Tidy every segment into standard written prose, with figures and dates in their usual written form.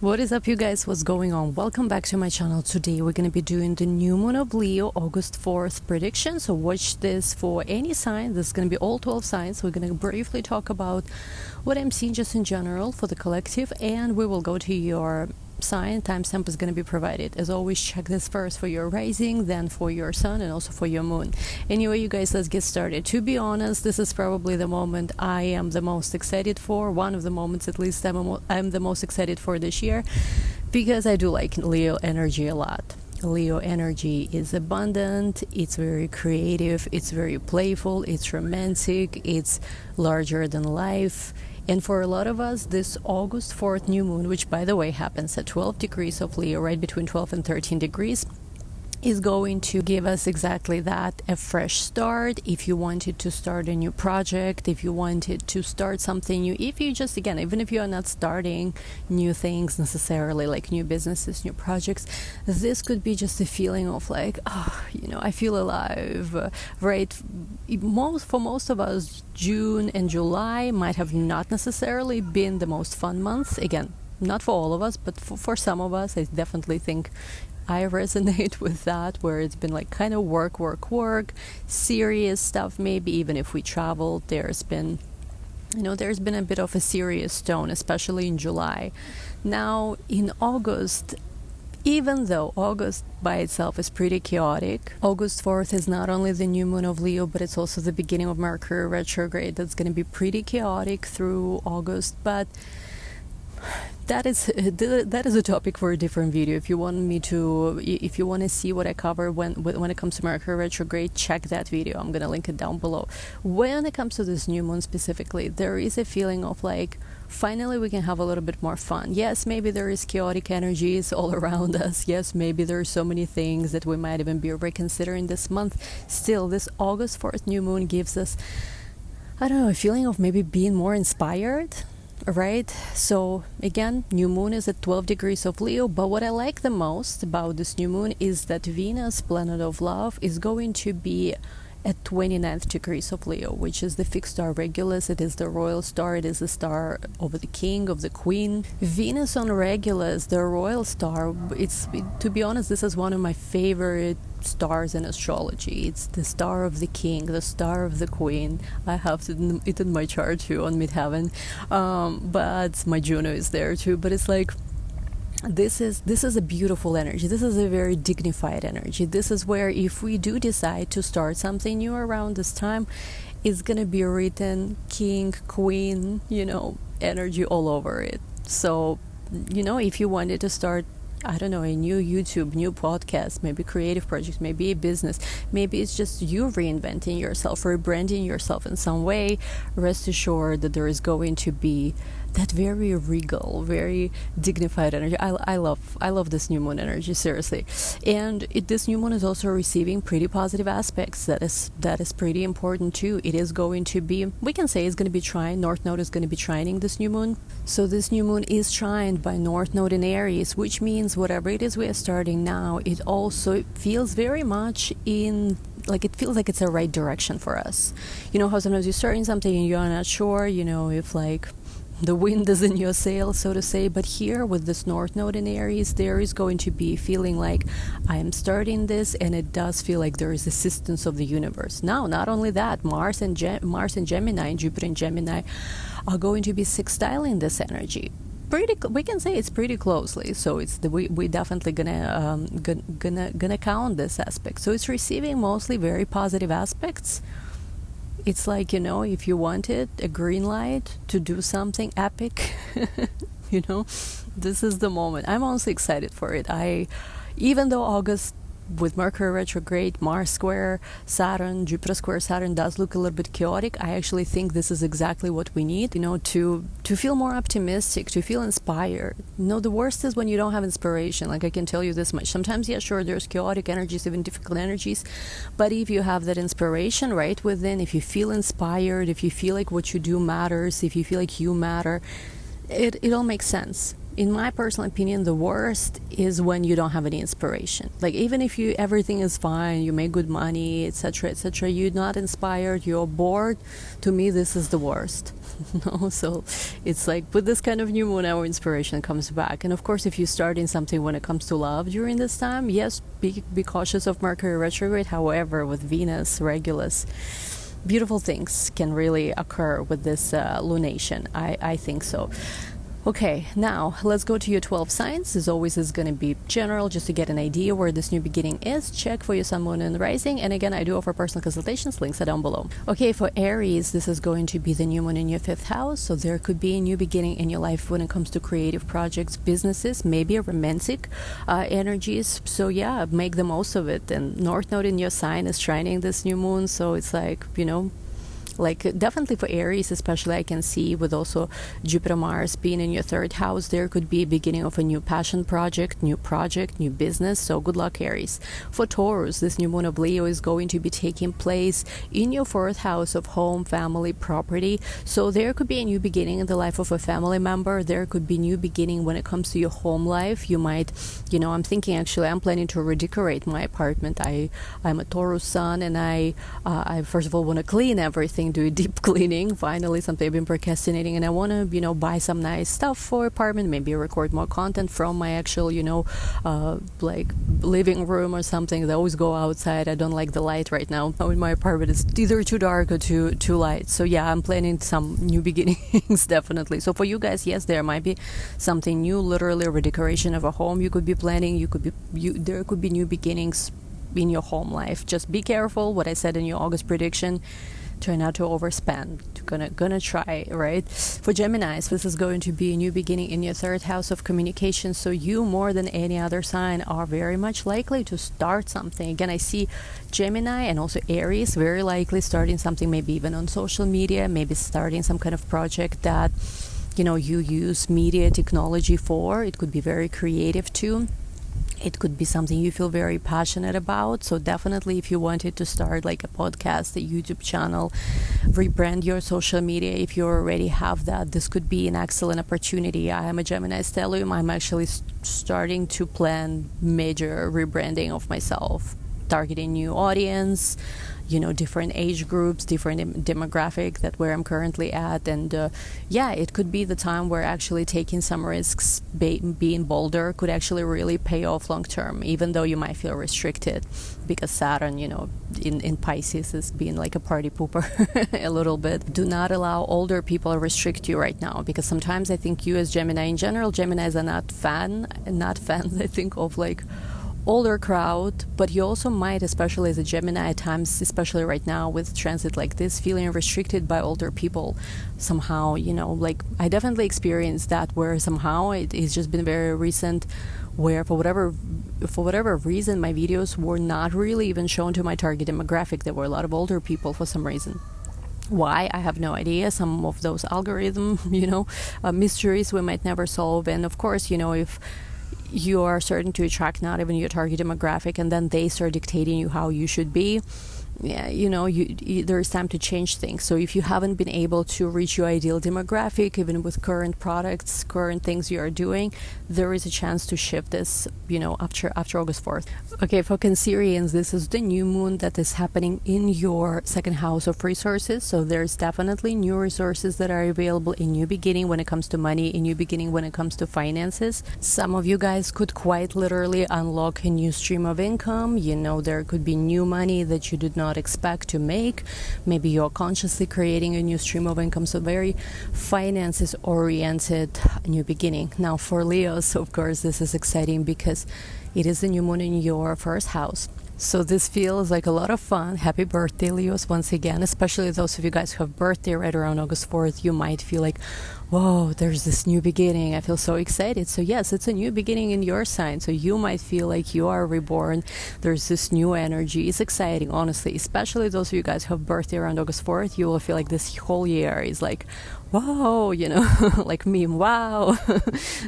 What is up, you guys? What's going on? Welcome back to my channel. Today we're going to be doing the new moon of Leo, August 4th prediction. So watch this for any sign. This is going to be all 12 signs. We're going to briefly talk about what I'm seeing just in general for the collective, and we will go to your sign. Timestamp is going to be provided. As always, check this first for your rising, then for your sun, and also for your moon. Anyway, you guys, let's get started. To be honest, this is probably the moment I am the most excited for. One of the moments, at least, I'm the most excited for this year, because I do like Leo energy a lot. Leo energy is abundant, it's very creative, it's very playful, it's romantic, it's larger than life. And for a lot of us, this August 4th new moon, which by the way happens at 12 degrees of Leo, right between 12 and 13 degrees, is going to give us exactly that, a fresh start. If you wanted to start a new project, if you wanted to start something new, if you just, again, even if you are not starting new things necessarily, like new businesses, new projects, this could be just a feeling of like, oh, I feel alive, right? For most of us, June and July might have not necessarily been the most fun months. Again, not for all of us, but for some of us, I definitely think I resonate with that, where it's been like kind of work, serious stuff. Maybe even if we traveled, there's been a bit of a serious tone, especially in July. Now in August, even though August by itself is pretty chaotic, August 4th is not only the new moon of Leo, but it's also the beginning of Mercury retrograde. That's going to be pretty chaotic through August, but that is a topic for a different video. If you want to see what I cover when it comes to Mercury retrograde, check that video. I'm gonna link it down below. When it comes to this new moon specifically, there is a feeling of like, finally we can have a little bit more fun. Yes, maybe there is chaotic energies all around us. Yes, maybe there are so many things that we might even be reconsidering this month. Still, this August 4th new moon gives us, I don't know, a feeling of maybe being more inspired. Right, so again, new moon is at 12 degrees of Leo, but what I like the most about this new moon is that Venus, planet of love, is going to be at 29th degrees of Leo, which is the fixed star Regulus. It is the royal star. It is the star of the king, of the queen. Venus on Regulus, the royal star, to be honest, this is one of my favorite stars in astrology. It's the star of the king, the star of the queen. I have it in my chart too on midheaven, but my Juno is there too. But it's like, this is a beautiful energy. This is a very dignified energy. This is where if we do decide to start something new around this time, it's gonna be written king, queen, energy all over it. So if you wanted to start, I don't know, a new YouTube, new podcast, maybe creative project, maybe a business, maybe it's just you reinventing yourself, rebranding yourself in some way, rest assured that there is going to be that very regal, very dignified energy. I love this new moon energy, seriously. And this new moon is also receiving pretty positive aspects. That is pretty important too. It is going to be, we can say it's going to be trine. North Node is going to be trining this new moon. So this new moon is trined by North Node in Aries, which means whatever it is we are starting now, it also feels very much it feels like it's the right direction for us. How sometimes you're starting something and you're not sure, if like the wind is in your sail, so to say. But here with this North Node in Aries, there is going to be feeling like I am starting this, and it does feel like there is assistance of the universe. Now, not only that, Mars and Gemini, and Jupiter and Gemini are going to be sextiling this energy. We can say it's pretty closely, so we definitely gonna count this aspect. So it's receiving mostly very positive aspects. It's like, if you wanted a green light to do something epic, this is the moment. I'm honestly excited for it. Even though August with Mercury retrograde, Mars square Saturn, Jupiter square Saturn does look a little bit chaotic, I actually think this is exactly what we need, to feel more optimistic, to feel inspired. The worst is when you don't have inspiration. Like, I can tell you this much. Sometimes, yeah, sure, there's chaotic energies, even difficult energies, but if you have that inspiration right within, if you feel inspired, if you feel like what you do matters, if you feel like you matter, it all makes sense. in my personal opinion, the worst is when you don't have any inspiration. Like, even if you everything is fine, you make good money, etc., etc., you're not inspired, you're bored. To me, this is the worst. No, so it's like with this kind of new moon, our inspiration comes back. And of course, if you start in something when it comes to love during this time, yes, be cautious of Mercury retrograde. However, with Venus Regulus, beautiful things can really occur with this lunation. I think so. Okay, now let's go to your 12 signs. As always, it's going to be general, just to get an idea where this new beginning is. Check for your sun, moon, and rising. And again, I do offer personal consultations. Links are down below. Okay, for Aries, this is going to be the new moon in your 5th house. So there could be a new beginning in your life when it comes to creative projects, businesses, maybe romantic energies. So yeah, make the most of it. And North Node in your sign is trining this new moon. So it's like, like definitely for Aries especially, I can see with also Jupiter Mars being in your 3rd house, there could be a beginning of a new passion project, new business. So good luck, Aries. For Taurus, this new moon of Leo is going to be taking place in your 4th house of home, family, property. So there could be a new beginning in the life of a family member. There could be new beginning when it comes to your home life. You might, I'm thinking actually I'm planning to redecorate my apartment. I'm a Taurus sun, and I first of all want to clean everything, do a deep cleaning. Finally, something I've been procrastinating, and I want to buy some nice stuff for apartment, maybe record more content from my actual like living room or something. I always go outside. I don't like the light right now in my apartment. It's either too dark or too light. So yeah, I'm planning some new beginnings definitely. So for you guys, yes, there might be something new, literally redecoration of a home you could be planning. There could be new beginnings in your home life. Just be careful what I said in your August prediction. Try not to overspend. Gonna try, right? For Geminis, this is going to be a new beginning in your 3rd house of communication. So you, more than any other sign, are very much likely to start something. Again, I see Gemini and also Aries very likely starting something, maybe even on social media, maybe starting some kind of project that you use media technology for. It could be very creative too. It could be something you feel very passionate about. So definitely, if you wanted to start like a podcast, a YouTube channel, rebrand your social media, if you already have that, this could be an excellent opportunity. I am a Gemini stellium. I'm actually starting to plan major rebranding of myself, targeting new audience, different age groups, different demographic that where I'm currently at. And it could be the time where actually taking some risks, being bolder, could actually really pay off long term, even though you might feel restricted because Saturn, in Pisces is being like a party pooper a little bit. Do not allow older people to restrict you right now, because sometimes I think you as Gemini in general, Geminis are not fans, I think, of like older crowd, but you also might, especially as a Gemini at times, especially right now with transit like this, feeling restricted by older people somehow. Like I definitely experienced that, where somehow it's just been very recent, where for whatever reason my videos were not really even shown to my target demographic. There were a lot of older people for some reason. Why? I have no idea. Some of those algorithm mysteries we might never solve. And of course, if you are starting to attract not even your target demographic, and then they start dictating you how you should be, there's time to change things. So if you haven't been able to reach your ideal demographic, even with current products, current things you are doing, there is a chance to shift this, after August 4th. Okay, for Cancerians, this is the new moon that is happening in your 2nd house of resources. So there's definitely new resources that are available, a new beginning when it comes to money, a new beginning when it comes to finances. Some of you guys could quite literally unlock a new stream of income. There could be new money that you did not expect to make. Maybe you're consciously creating a new stream of income. So very finances oriented new beginning. Now for Leos, of course, this is exciting because it is the new moon in your 1st house. So this feels like a lot of fun. Happy birthday, Leos, once again. Especially those of you guys who have birthday right around August 4th, you might feel like, whoa, there's this new beginning. I feel so excited. So yes, it's a new beginning in your sign. So you might feel like you are reborn. There's this new energy. It's exciting, honestly. Especially those of you guys who have birthday around August 4th, you will feel like this whole year is like, wow, like meme, wow.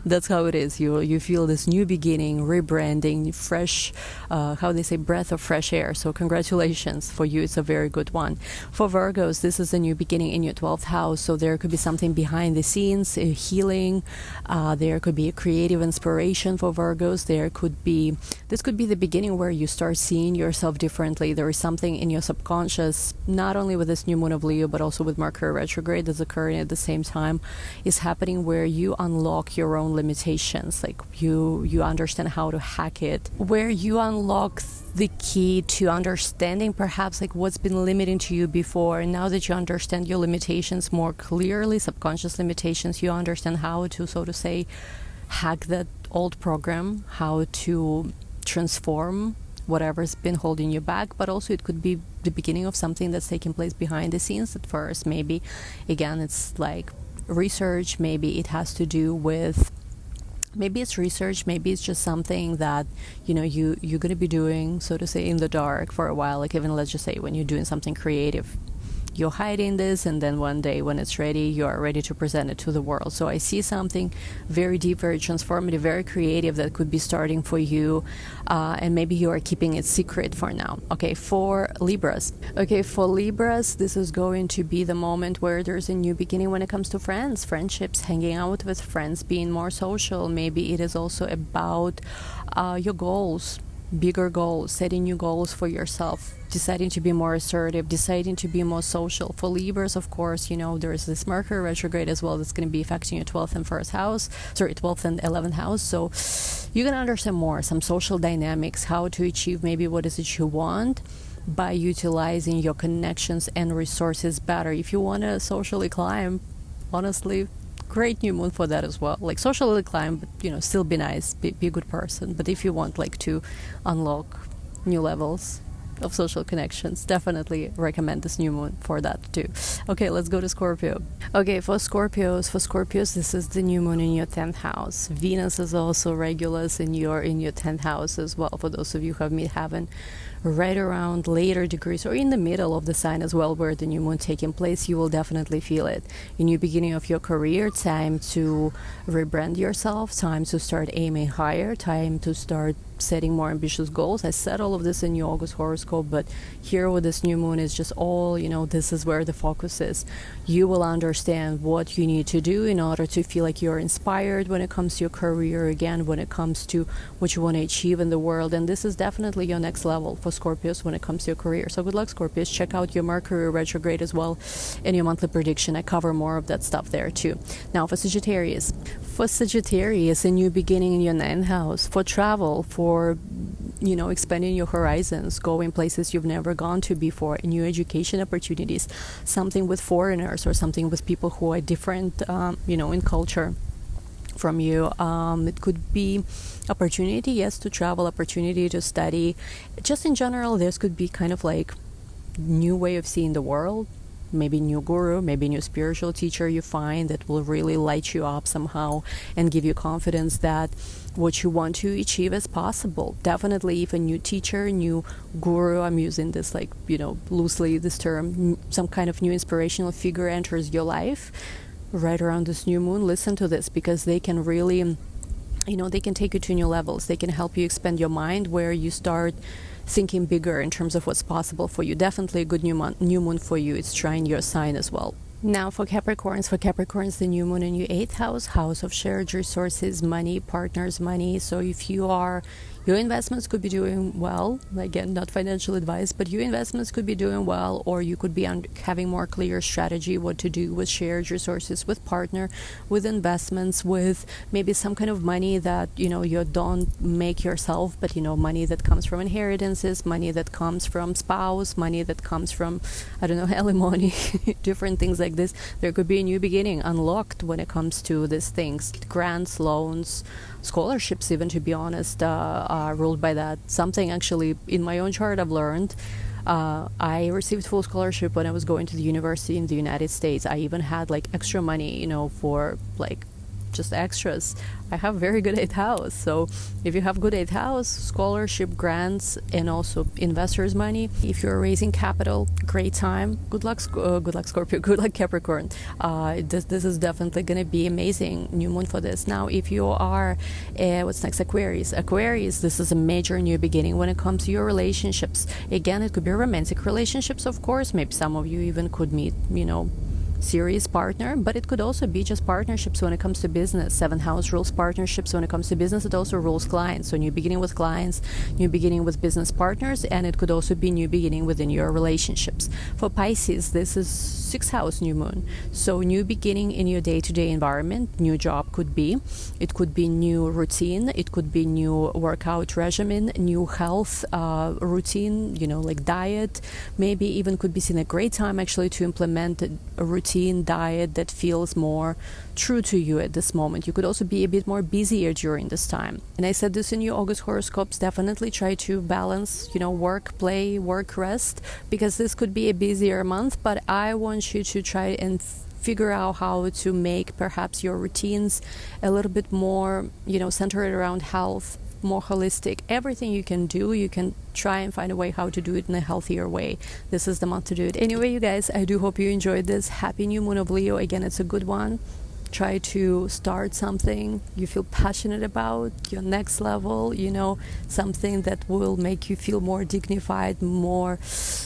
That's how it is. You feel this new beginning, rebranding, fresh, how they say, breath of fresh air. So congratulations for you. It's a very good one. For Virgos, this is a new beginning in your 12th house. So there could be something behind the scenes, healing. There could be a creative inspiration for Virgos. This could be the beginning where you start seeing yourself differently. There is something in your subconscious, not only with this new moon of Leo, but also with Mercury retrograde that's occurring at the same time, is happening where you unlock your own limitations. Like you understand how to hack it, where you unlock the key to understanding perhaps like what's been limiting to you before. And now that you understand your limitations more clearly, subconscious limitations, you understand how to, so to say, hack that old program, how to transform whatever's been holding you back. But also it could be the beginning of something that's taking place behind the scenes at first. Maybe again it's like research, maybe it has to do with, maybe it's research, maybe it's just something that you're going to be doing, so to say, in the dark for a while. Like even let's just say when you're doing something creative, you're hiding this, and then one day when it's ready, you are ready to present it to the world. So I see something very deep, very transformative, very creative that could be starting for you, and maybe you are keeping it secret for now. Okay, for Libras, this is going to be the moment where there's a new beginning when it comes to friendships, hanging out with friends, being more social. Maybe it is also about your goals, bigger goals, setting new goals for yourself, deciding to be more assertive, deciding to be more social. For Libras, of course, there is this Mercury retrograde as well that's going to be affecting your 12th and 12th and 11th house. So you're going to understand more some social dynamics, how to achieve maybe what is it you want by utilizing your connections and resources better. If you want to socially climb, honestly, great new moon for that as well. Like socially climb, but still be nice, be a good person. But if you want like to unlock new levels of social connections, definitely recommend this new moon for that too. Okay, let's go to Scorpio. Okay, for Scorpios, this is the new moon in your 10th house. Venus is also Regulus in your 10th house as well. For those of you who have met heaven right around later degrees or in the middle of the sign as well, where the new moon taking place, you will definitely feel it. A new beginning of your career, time to rebrand yourself, time to start aiming higher, time to start setting more ambitious goals. I said all of this in your August horoscope, but here with this new moon is just all, this is where the focus is. You will understand what you need to do in order to feel like you're inspired when it comes to your career, again, when it comes to what you want to achieve in the world. And this is definitely your next level for Scorpios when it comes to your career. So good luck, Scorpios. Check out your Mercury retrograde as well in your monthly prediction. I cover more of that stuff there too. Now for Sagittarius. For Sagittarius, a new beginning in your 9th house, for travel, for expanding your horizons, going places you've never gone to before, new education opportunities, something with foreigners or something with people who are different, in culture from you. It could be opportunity, yes, to travel, opportunity to study. Just in general, this could be kind of like new way of seeing the world. Maybe new guru, maybe new spiritual teacher you find that will really light you up somehow and give you confidence that what you want to achieve is possible. Definitely if a new teacher, new guru, I'm using this like, loosely this term, some kind of new inspirational figure enters your life right around this new moon, listen to this, because they can really, they can take you to new levels. They can help you expand your mind, where you start thinking bigger in terms of what's possible for you. Definitely a good new moon for you. It's trying your sign as well. Now for Capricorns, the new moon in your 8th house of shared resources, money, partners, money. So if your investments could be doing well, again, not financial advice, but your investments could be doing well, or you could be having more clear strategy what to do with shared resources, with partner, with investments, with maybe some kind of money that, you don't make yourself, but, money that comes from inheritances, money that comes from spouse, money that comes from, alimony, different things like this. There could be a new beginning unlocked when it comes to these things, grants, loans, scholarships, even, to be honest, are ruled by that. Something actually in my own chart I've learned. I received full scholarship when I was going to the university in the United States. I even had like extra money, for like just extras. I have very good 8th house. So if you have good 8th house, scholarship, grants, and also investors' money, if you're raising capital, great time. Good luck, Scorpio. Good luck, Capricorn. This is definitely going to be amazing new moon for this. Now, if you are, what's next? Aquarius, this is a major new beginning when it comes to your relationships. Again, it could be romantic relationships, of course. Maybe some of you even could meet, serious partner, but it could also be just partnerships when it comes to business. 7th house rules partnerships when it comes to business. It also rules clients. So new beginning with clients, new beginning with business partners, and it could also be new beginning within your relationships. For Pisces, this is 6th house new moon. So new beginning in your day-to-day environment, new job could be. It could be new routine. It could be new workout regimen, new health routine, like diet. Maybe even could be seen a great time actually to implement a routine diet that feels more true to you at this moment. You could also be a bit more busier during this time. And I said this in your August horoscopes, definitely try to balance, work, play, work, rest, because this could be a busier month, but I want you to try and figure out how to make perhaps your routines a little bit more, centered around health, more holistic. Everything you can do, you can try and find a way how to do it in a healthier way. This is the month to do it. Anyway, you guys, I do hope you enjoyed this. Happy new moon of Leo. Again, it's a good one. Try to start something you feel passionate about, your next level, something that will make you feel more dignified, more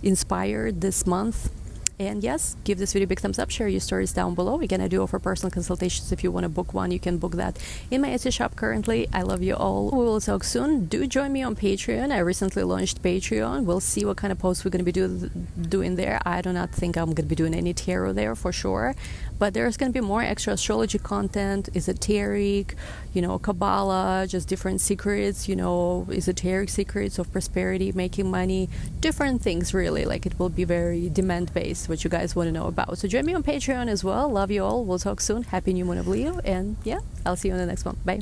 inspired this month. And yes, give this video a big thumbs up, share your stories down below. Again, I do offer personal consultations. If you want to book one, you can book that in my Etsy shop currently. I love you all. We will talk soon. Do join me on Patreon. I recently launched Patreon. We'll see what kind of posts we're going to be doing there. I do not think I'm going to be doing any tarot there for sure. But there's going to be more extra astrology content, esoteric, Kabbalah, just different secrets, esoteric secrets of prosperity, making money, different things really. Like it will be very demand-based, what you guys want to know about. So join me on Patreon as well. Love you all. We'll talk soon. Happy new moon of Leo. And yeah, I'll see you on the next one. Bye.